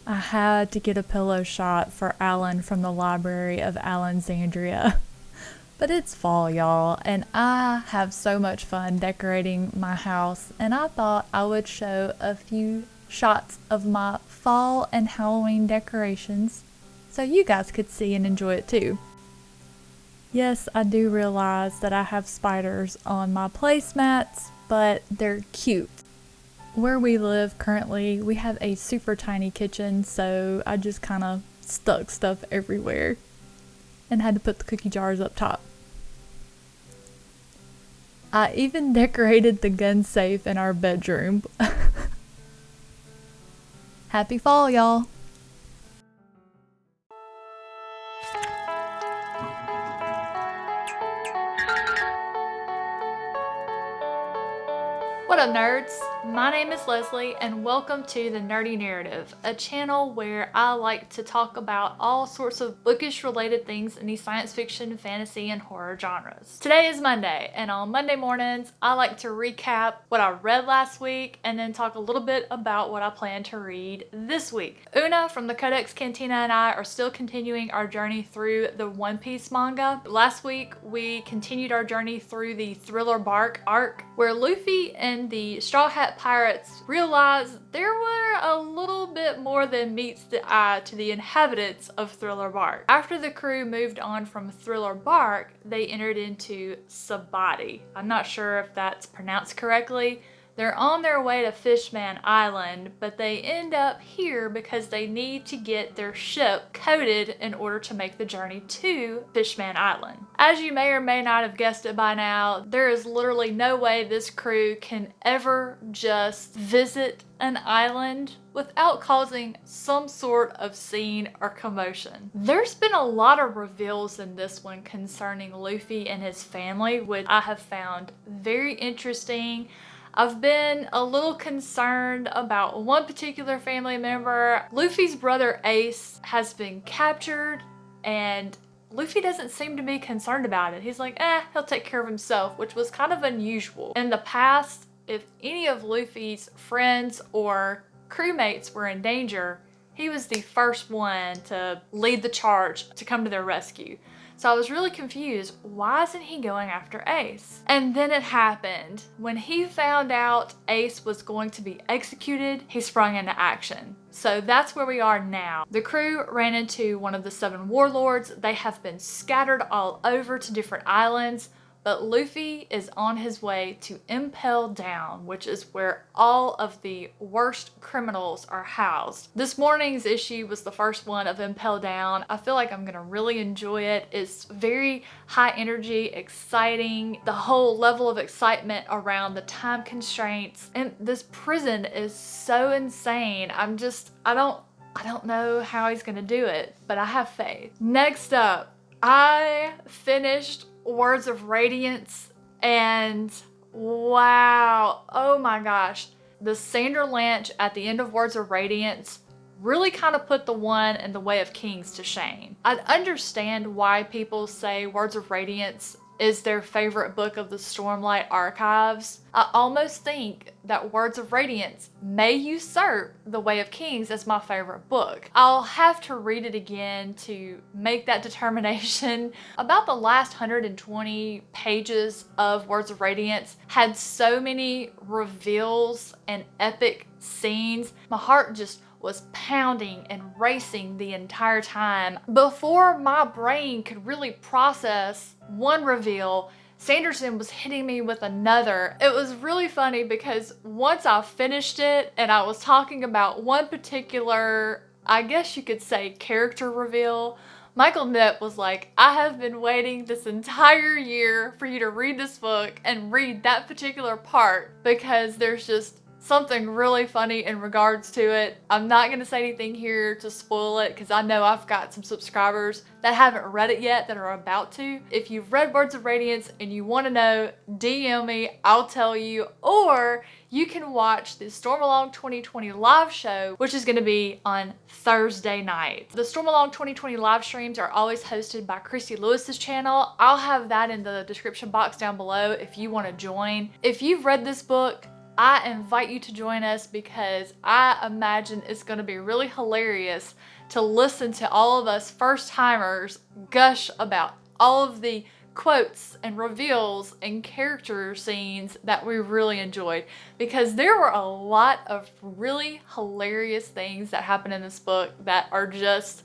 I had to get a pillow shot for Alan from the Library of Alexandria. But it's fall, y'all, and I have so much fun decorating my house, and I thought I would show a few shots of my fall and Halloween decorations so you guys could see and enjoy it too. Yes, I do realize that I have spiders on my placemats, but they're cute. Where we live currently, we have a super tiny kitchen, so I just kind of stuck stuff everywhere and had to put the cookie jars up top. I even decorated the gun safe in our bedroom. Happy fall, y'all! What up, nerds? My name is Leslie, and welcome to The Nerdy Narrative, a channel where I like to talk about all sorts of bookish related things in the science fiction, fantasy, and horror genres. Today is Monday, and on Monday mornings, I like to recap what I read last week and then talk a little bit about what I plan to read this week. Una from the Codex Cantina and I are still continuing our journey through the One Piece manga. Last week, we continued our journey through the Thriller Bark arc, where Luffy and the Straw Hat Pirates realized there were a little bit more than meets the eye to the inhabitants of Thriller Bark. After the crew moved on from Thriller Bark, they entered into Sabody. I'm not sure if that's pronounced correctly. They're on their way to Fishman Island, but they end up here because they need to get their ship coated in order to make the journey to Fishman Island. As you may or may not have guessed it by now, there is literally no way this crew can ever just visit an island without causing some sort of scene or commotion. There's been a lot of reveals in this one concerning Luffy and his family, which I have found very interesting. I've been a little concerned about one particular family member. Luffy's brother Ace has been captured, and Luffy doesn't seem to be concerned about it. He's like, he'll take care of himself, which was kind of unusual. In the past, if any of Luffy's friends or crewmates were in danger, he was the first one to lead the charge to come to their rescue. So I was really confused. Why isn't he going after Ace? And then it happened. When he found out Ace was going to be executed, he sprung into action. So that's where we are now. The crew ran into one of the 7 warlords. They have been scattered all over to different islands, but Luffy is on his way to Impel Down, which is where all of the worst criminals are housed. This morning's issue was the first one of Impel Down. I feel like I'm gonna really enjoy it. It's very high energy, exciting. The whole level of excitement around the time constraints. And this prison is so insane. I don't know how he's gonna do it, but I have faith. Next up, I finished Words of Radiance, and wow, oh my gosh, the Sander Lanch at the end of Words of Radiance really kind of put the one in the Way of Kings to shame. I understand why people say Words of Radiance is their favorite book of the Stormlight archives. I almost think that Words of Radiance may usurp The Way of Kings as my favorite book. I'll have to read it again to make that determination. About the last 120 pages of Words of Radiance had so many reveals and epic scenes. My heart just was pounding and racing the entire time. Before my brain could really process one reveal, Sanderson was hitting me with another. It was really funny because once I finished it and I was talking about one particular, I guess you could say, character reveal, Michael Knipp was like, I have been waiting this entire year for you to read this book and read that particular part because there's just something really funny in regards to it. I'm not going to say anything here to spoil it because I know I've got some subscribers that haven't read it yet that are about to. If you've read Words of Radiance and you want to know, DM me, I'll tell you. Or you can watch the Stormalong 2020 live show, which is going to be on Thursday night. The Stormalong 2020 live streams are always hosted by Christy Lewis's channel. I'll have that in the description box down below if you want to join. If you've read this book, I invite you to join us because I imagine it's going to be really hilarious to listen to all of us first timers gush about all of the quotes and reveals and character scenes that we really enjoyed, because there were a lot of really hilarious things that happened in this book that are just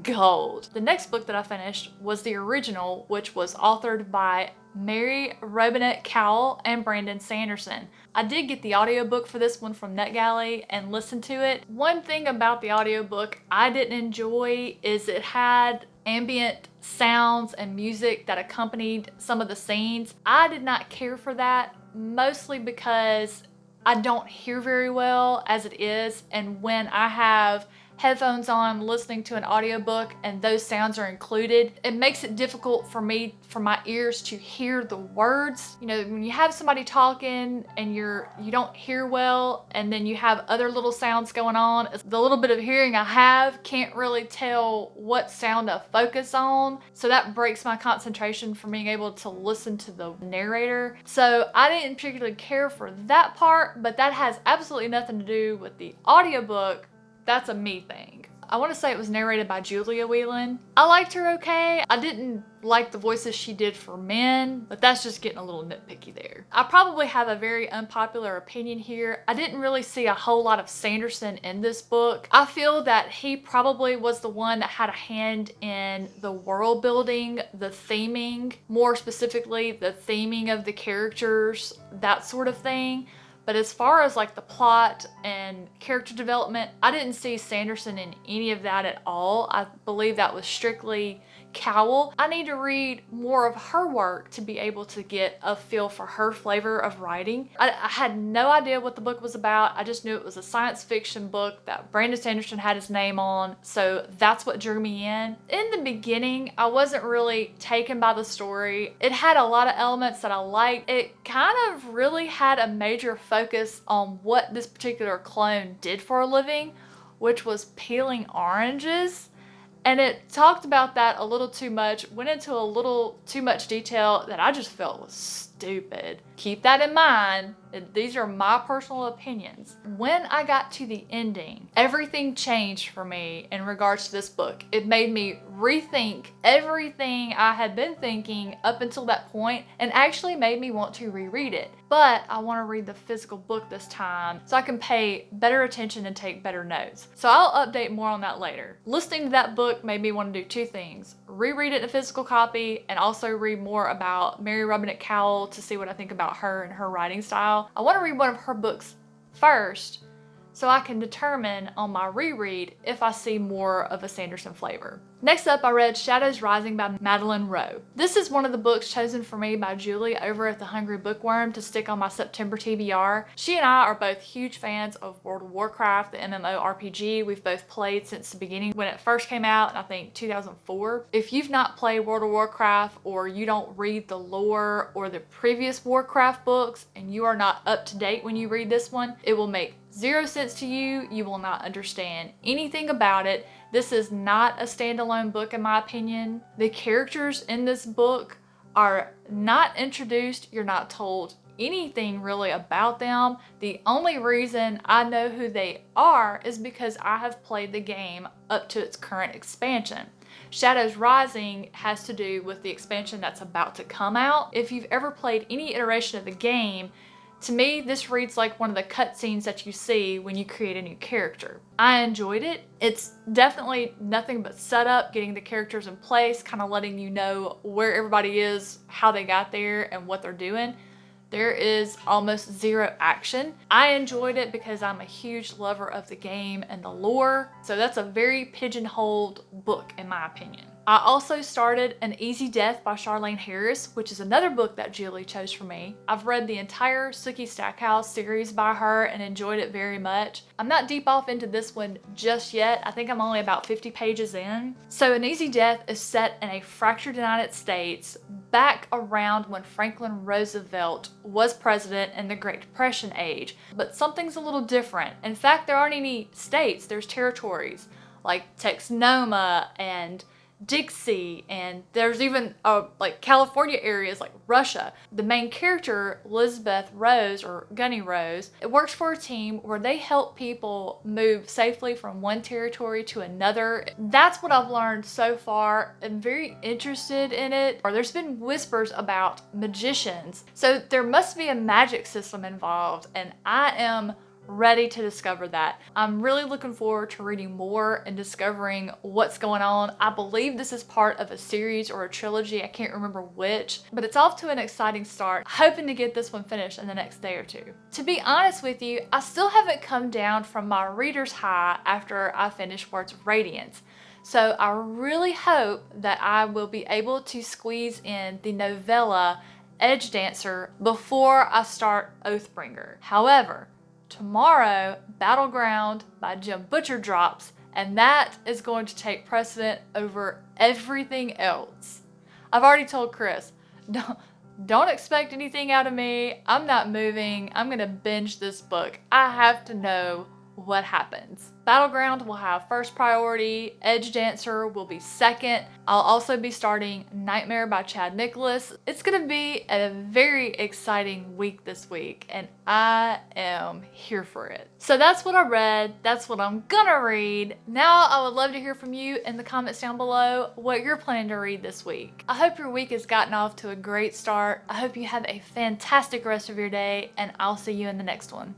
gold. The next book that I finished was the original, which was authored by Mary Robinette Cowell and Brandon Sanderson. I did get the audiobook for this one from NetGalley and listened to it. One thing about the audiobook I didn't enjoy is it had ambient sounds and music that accompanied some of the scenes. I did not care for that, mostly because I don't hear very well as it is, and when I have headphones on listening to an audiobook and those sounds are included, it makes it difficult for my ears to hear the words. You know, when you have somebody talking and you don't hear well, and then you have other little sounds going on, the little bit of hearing I have can't really tell what sound to focus on, so that breaks my concentration from being able to listen to the narrator. So I didn't particularly care for that part, but that has absolutely nothing to do with the audiobook. That's a me thing. I want to say it was narrated by Julia Whelan. I liked her okay. I didn't like the voices she did for men, but that's just getting a little nitpicky there. I probably have a very unpopular opinion here. I didn't really see a whole lot of Sanderson in this book. I feel that he probably was the one that had a hand in the world building, the theming, more specifically the theming of the characters, that sort of thing. But as far as like the plot and character development, I didn't see Sanderson in any of that at all. I believe that was strictly Cowell. I need to read more of her work to be able to get a feel for her flavor of writing. I had no idea what the book was about. I just knew it was a science fiction book that Brandon Sanderson had his name on, so that's what drew me in. In the beginning, I wasn't really taken by the story. It had a lot of elements that I liked. It kind of really had a major focus on what this particular clone did for a living, which was peeling oranges. And it talked about that a little too much, went into a little too much detail that I just felt was stupid. Keep that in mind. These are my personal opinions. When I got to the ending, everything changed for me in regards to this book. It made me rethink everything I had been thinking up until that point, and actually made me want to reread it. But I want to read the physical book this time so I can pay better attention and take better notes. So I'll update more on that later. Listening to that book made me want to do two things: reread it in a physical copy, and also read more about Mary Robinette Cowell to see what I think about her and her writing style. I want to read one of her books first so I can determine on my reread if I see more of a Sanderson flavor. Next up, I read Shadows Rising by Madeline Rowe. This is one of the books chosen for me by Julie over at The Hungry Bookworm to stick on my September TBR. She and I are both huge fans of World of Warcraft, the MMORPG. We've both played since the beginning when it first came out in I think 2004. If you've not played World of Warcraft, or you don't read the lore or the previous Warcraft books, and you are not up to date when you read this one, it will make zero sense to you. You will not understand anything about it. This is not a standalone book in my opinion. The characters in this book are not introduced. You're not told anything really about them. The only reason I know who they are is because I have played the game up to its current expansion. Shadows Rising has to do with the expansion that's about to come out. If you've ever played any iteration of the game, to me, this reads like one of the cutscenes that you see when you create a new character. I enjoyed it. It's definitely nothing but setup, getting the characters in place, kind of letting you know where everybody is, how they got there, and what they're doing. There is almost zero action. I enjoyed it because I'm a huge lover of the game and the lore, so that's a very pigeonholed book in my opinion. I also started An Easy Death by Charlene Harris, which is another book that Julie chose for me. I've read the entire Sookie Stackhouse series by her and enjoyed it very much. I'm not deep off into this one just yet. I think I'm only about 50 pages in. So An Easy Death is set in a fractured United States back around when Franklin Roosevelt was president in the Great Depression age. But something's a little different. In fact, there aren't any states, there's territories like Texnoma and Dixie, and there's even like California areas like Russia. The main character, Elizabeth Rose, or Gunny Rose, it works for a team where they help people move safely from one territory to another. That's what I've learned so far. I'm very interested in it. Or there's been whispers about magicians, so there must be a magic system involved, and I am ready to discover that. I'm really looking forward to reading more and discovering what's going on. I believe this is part of a series or a trilogy, I can't remember which, but it's off to an exciting start. Hoping to get this one finished in the next day or two. To be honest with you, I still haven't come down from my reader's high after I finished Words of Radiance. So I really hope that I will be able to squeeze in the novella Edge Dancer before I start Oathbringer. However, tomorrow, Battleground by Jim Butcher drops, and that is going to take precedent over everything else. I've already told Chris, don't expect anything out of me. I'm not moving. I'm gonna binge this book. I have to know what happens. Battleground will have first priority, Edge Dancer will be second. I'll also be starting Nightmare by Chad Nicholas. It's gonna be a very exciting week this week, and I am here for it. So that's what I read, that's what I'm gonna read. Now I would love to hear from you in the comments down below what you're planning to read this week. I hope your week has gotten off to a great start. I hope you have a fantastic rest of your day, and I'll see you in the next one.